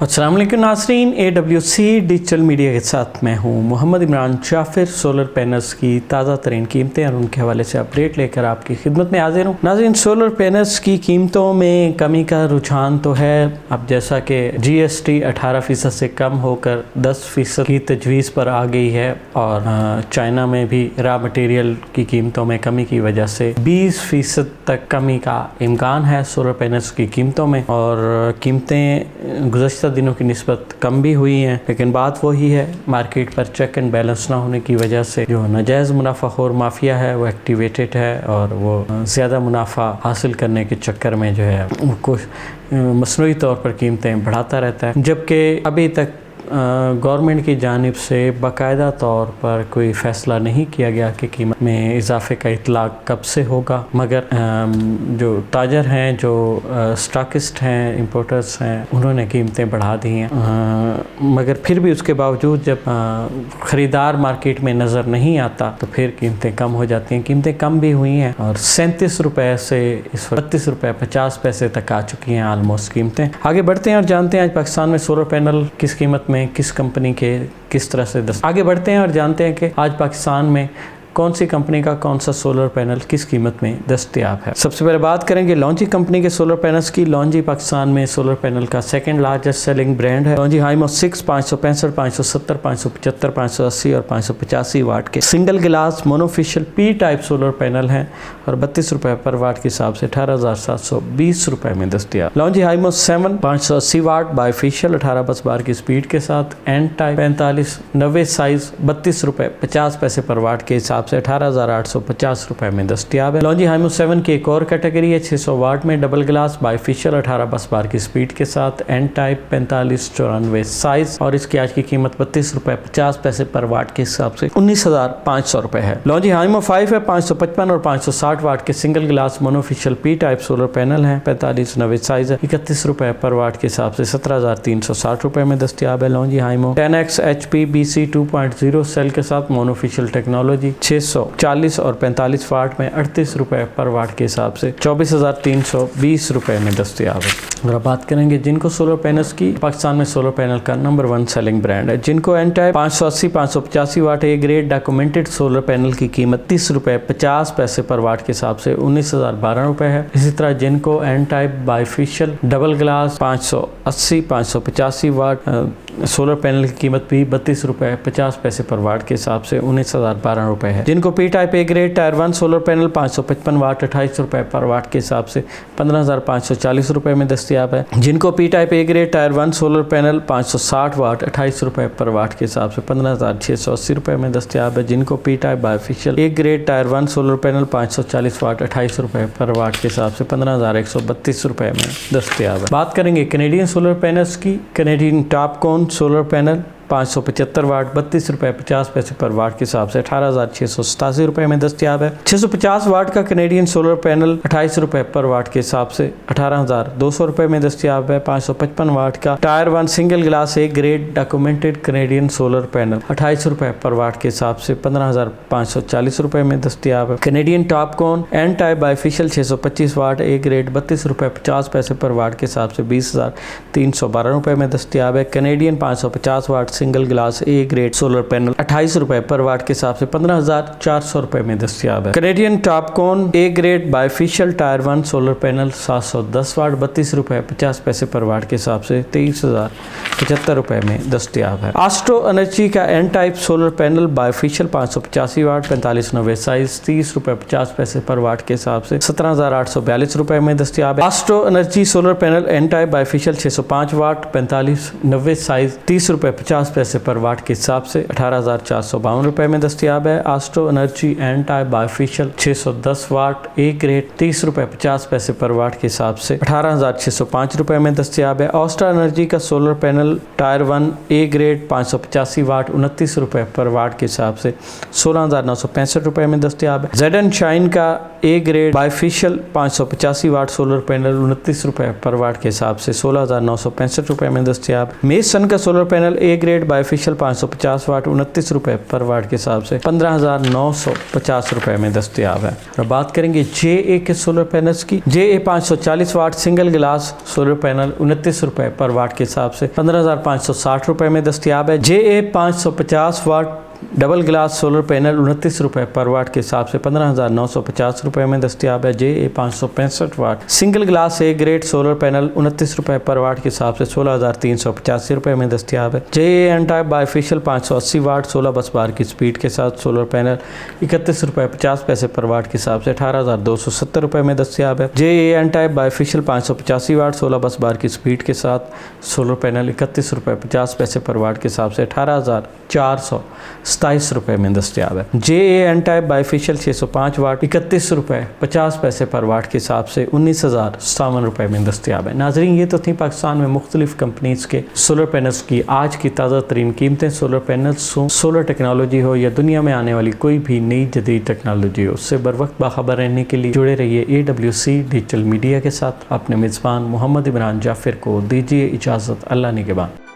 अस्सलाम वालेकुम नाज़रीन, AWC डिजिटल मीडिया के साथ मैं हूं मोहम्मद इमरान जाफिर। सोलर पैनल्स की ताज़ा तरीन कीमतें और उनके हवाले से अपडेट लेकर आपकी खिदमत में हाजिर हूं। नाज़रीन, सोलर पैनल्स की कीमतों में कमी का रुझान तो है। अब जैसा कि GST 18% से कम होकर 10% की तजवीज़ पर आ गई है और चाइना में भी रॉ मटेरियल की कीमतों में कमी की वजह से 20% तक कमी का इम्कान है सोलर पैनल्स की कीमतों में। और कीमतें गुज़श्ता दिनों की निस्बत कम भी हुई हैं, लेकिन बात वही है, मार्केट पर चेक एंड बैलेंस ना होने की वजह से जो नाजायज़ मुनाफाखोर माफिया है वो एक्टिवेटेड है और वो ज़्यादा मुनाफा हासिल करने के चक्कर में जो है वो मसनूई तौर पर कीमतें बढ़ाता रहता है। जबकि अभी तक गवर्नमेंट की जानिब से बाकायदा तौर पर कोई फ़ैसला नहीं किया गया कि कीमत में इजाफे का इतलाक़ कब से होगा, मगर जो ताजर हैं, जो स्टॉकिस्ट हैं, इंपोर्टर्स हैं, उन्होंने कीमतें बढ़ा दी हैं। मगर फिर भी उसके बावजूद जब ख़रीदार मार्केट में नज़र नहीं आता तो फिर कीमतें कम हो जाती हैं। कीमतें कम भी हुई हैं और 37 रुपये से इस 32 रुपये 50 पैसे तक आ चुकी हैं आलमोस्ट कीमतें। आगे बढ़ते हैं और जानते हैं आज पाकिस्तान में सोलर पैनल किस कीमत में, किस कंपनी के, किस तरह से आगे बढ़ते हैं और जानते हैं कि आज पाकिस्तान में कौन सी कंपनी का कौन सा सोलर पैनल किस कीमत में दस्तयाब है। सबसे पहले बात करेंगे लॉन्जी कंपनी के सोलर पैनल्स की। लॉन्जी पाकिस्तान में सोलर पैनल का सेकंड लार्जेस्ट सेलिंग ब्रांड है। लॉन्जी हाइमो 6 565, 570, 575, 580 और 585 वाट के सिंगल गिलास मोनोफिशियल P टाइप सोलर पैनल हैं और 32 रुपये पर वाट के हिसाब से 18,720 रुपये में दस्तयाब। लॉन्जी हाइमो 7 580 वाट बाईफिशियल 18 बस बार की स्पीड के साथ N टाइप 45 90 साइज 32 रुपये 50 पैसे पर वाट के हिसाब से 18,850 रुपये में दस्तयाब है। लॉन्जी हाइमो 7 की एक और कैटेगरी है 600 वाट में डबल ग्लास बाईफिशियल 18 बस बार की स्पीड के साथ N टाइप 45 94 साइज और इसकी आज की कीमत 32 रुपये 50 पैसे पर वाट के हिसाब से 19,500 रुपये है। लॉन्जी हाइमो 5 है 555 और 560 वाट के single glass monofacial P type solar panel है 45 90 साइज है 31 रुपये पर वाट के हिसाब से 17,360 रुपये में दस्तयाब है। Longi HiMO 10X HP BC 2.0 cell के साथ मोनोफिशियल टेक्नोलॉजी 640 और 45 वाट में 38 रुपये पर वाट के हिसाब से 24,320 रुपये में दस्तयाब है। अगर बात करेंगे जिनको सोलर पैनल्स की, पाकिस्तान में सोलर पैनल का नंबर 1 सेलिंग ब्रांड है। जिनको N type 580 585 watt A grade documented solar panel की कीमत 30 रुपये 50 पैसे पर वाट के हिसाब से 19,012 रुपये है। इसी तरह जिनको N type bifacial double glass 580 585 watt solar panel की कीमत भी 32 रुपये 50 पैसे पर वाट के हिसाब से 19,012 रुपये है। जिनको P type A grade tyre 1 solar panel 555 वाट 28 रुपये पर वाट के हिसाब से 15,540 रुपये में दस्तयाब है। जिनको P type A grade tyre 1 solar panel 560 वाट 28 रुपये पर वाट के हिसाब से 15,680 रुपये में दस्तयाब है। जिनको P type bifacial A grade tyre 1 solar panel 540 वाट 28 रुपये पर वाट के हिसाब से 15,132 रुपये में दस्तयाब है। बात करेंगे कैनेडियन सोलर पैनल्स की। कैनेडियन टॉपकॉन सोलर पैनल 575 वाट 32 रुपये 50 पैसे पर वाट के हिसाब से 18,687 रुपये में दस्तयाब है। 650 वाट का कैनेडियन सोलर पैनल 28 रुपये पर वाट के हिसाब से 18,200 रुपये में दस्तयाब है। 555 वाट का tyre 1 single glass A grade documented Canadian solar panel 28 रुपये पर वाट के हिसाब से 15,540 रुपये में दस्तयाब है। Canadian TOPCon N type bifacial 625 watt A grade 32 रुपये 50 पैसे पर वाट के हिसाब से 20,312 रुपये में दस्तयाब है। Canadian 550 watt single glass A grade solar panel 28 रुपये पर वाट के हिसाब से 15,400 रुपये में दस्तयाब है। कैनेडियन टॉपकॉन ए grade bifacial tyre 1 solar panel 710 वाट 32 रुपये 50 पैसे पर वाट के हिसाब से 23,075 रुपये में दस्तयाब है। एस्ट्रो एनर्जी का N type solar panel bifacial 585 वाट 45 90 साइज 30 रुपये 50 पैसे पर वाट के हिसाब से 17,842 रुपये में दस्तयाब है। Astro energy solar panel N type bifacial 605 वाट 45 90 साइज 30 रुपये 50 पैसे पर वाट के हिसाब से 18,452 रुपये में दस्तयाब है। Astro Energy N type bifacial 610 watt A grade 30 रुपये 50 पैसे पर वाट के हिसाब से 18,605 रुपये में दस्तयाब है। ऑस्ट्रा एनर्जी का solar panel tyre 1 A grade 585 वाट 29 रुपये पर वाट के हिसाब से 16,965 रुपये में दस्तयाब है। ZN शाइन का A grade bifacial 585 watt solar panel 29 रुपये पर वाट के हिसाब से 16,965 रुपये में दस्तयाब। मेसन का solar panel A grade grade bifacial 550 वाट 29 रुपए पर वाट के हिसाब से 15,950 रुपए में दस्तयाब है। और बात करेंगे JA के सोलर पैनल्स की। JA 540 watt single glass solar panel 29 रुपए पर वाट के हिसाब से 15,560 रुपए में दस्तयाब है। JA 550 वाट डबल ग्लास सोलर पैनल 29 रुपए पर वाट के हिसाब से 15,950 रुपए में दस्तयाब है। JA 565 watt single glass A grade solar panel 29 रुपए पर वाट के हिसाब से 16,385 रुपए में दस्तयाब है। JA एन टाइप बायफेशियल 580 वाट 16 बस बार की स्पीड के साथ सोलर पैनल 31 रुपए 50 पैसे पर वाट के हिसाब से 18,270 रुपए में दस्तयाब है। JA एन टाइप बायफेशियल 585 वाट 16 बस बार की स्पीड के साथ सोलर पैनल 31 रुपए 50 पैसे पर वाट के हिसाब से 18,427 रुपए में दस्तयाब है। JA एन टाइप बायफेशियल 605 वाट 31 रुपए 50 पैसे पर वाट के हिसाब से 19,057 रुपए में दस्तयाब है। नाजरीन, ये तो थी पाकिस्तान में मुख्तलिफ कंपनीज के सोलर पैनल्स की आज की ताज़ा तरीन कीमतें। सोलर पैनल्स हो, सोलर टेक्नोलॉजी हो या दुनिया में आने वाली कोई भी नई जदीद टेक्नोलॉजी हो, उससे बर वक्त बाखबर रहने के लिए जुड़े रहिए AWC डिजिटल मीडिया के साथ। अपने मेज़बान मोहम्मद इमरान जाफिर को दीजिए इजाज़त। अल्लाह निगहबान।